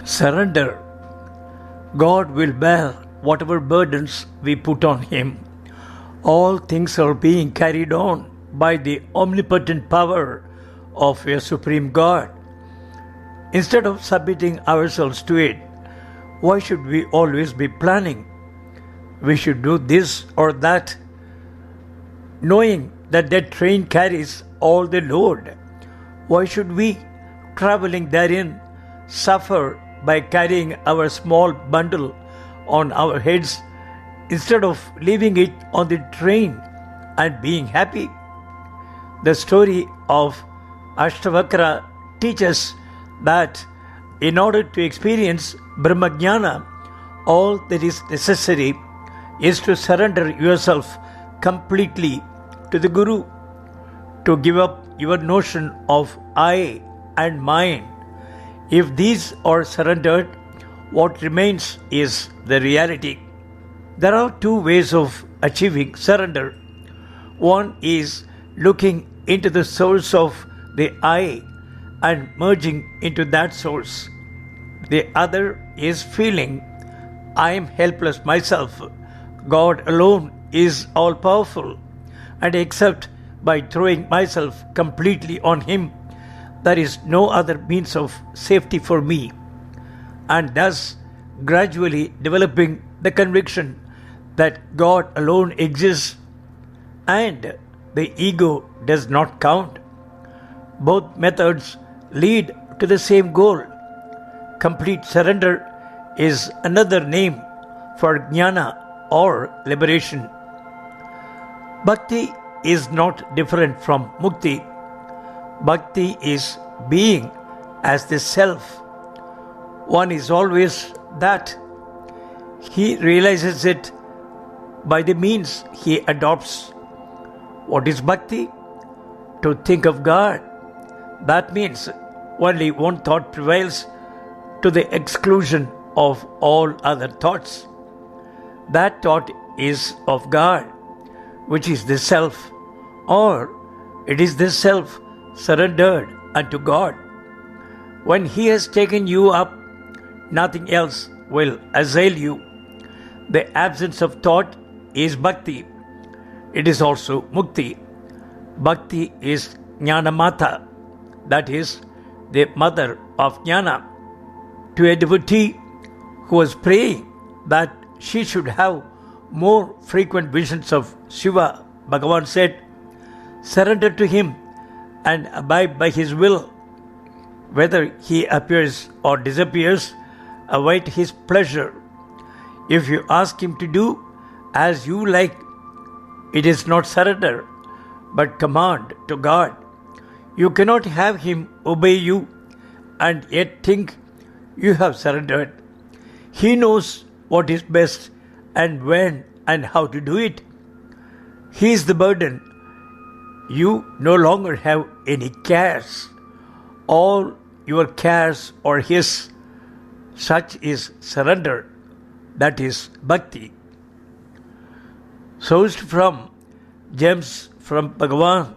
Surrender. God will bear whatever burdens we put on Him. All things are being carried on by the omnipotent power of a supreme God. Instead of submitting ourselves to it, why should we always be planning? We should do this or that, knowing that train carries all the load. Why should we, traveling therein, suffer by carrying our small bundle on our heads instead of leaving it on the train and being happy? The story of Ashtavakra teaches that in order to experience Brahma Jnana, all that is necessary is to surrender yourself completely to the Guru, to give up your notion of I and mine. If these are surrendered, what remains is the reality. There are two ways of achieving surrender. One is looking into the source of the I and merging into that source. The other is feeling I am helpless myself. God alone is all powerful, and except by throwing myself completely on Him, there is no other means of safety for me, and thus gradually developing the conviction that God alone exists and the ego does not count. Both methods lead to the same goal. Complete surrender is another name for jnana or liberation. Bhakti is not different from mukti. Bhakti is being as the self. One is always that. He realizes it by the means he adopts. What is bhakti? To think of God. That means only one thought prevails to the exclusion of all other thoughts. That thought is of God, which is the self, or it is the self surrendered unto God. When He has taken you up, nothing else will assail you. The absence of thought is bhakti. It is also mukti. Bhakti is jnana mata, that is, the mother of jnana. To a devotee who was praying that she should have more frequent visions of Shiva, Bhagavan said, surrender to Him and abide by His will. Whether He appears or disappears, await His pleasure. If you ask Him to do as you like, it is not surrender, but command to God. You cannot have Him obey you and yet think you have surrendered. He knows what is best and when and how to do it. He is the burden. You no longer have any cares. All your cares are His. Such is surrender. That is bhakti. Sourced from Gems from Bhagavan,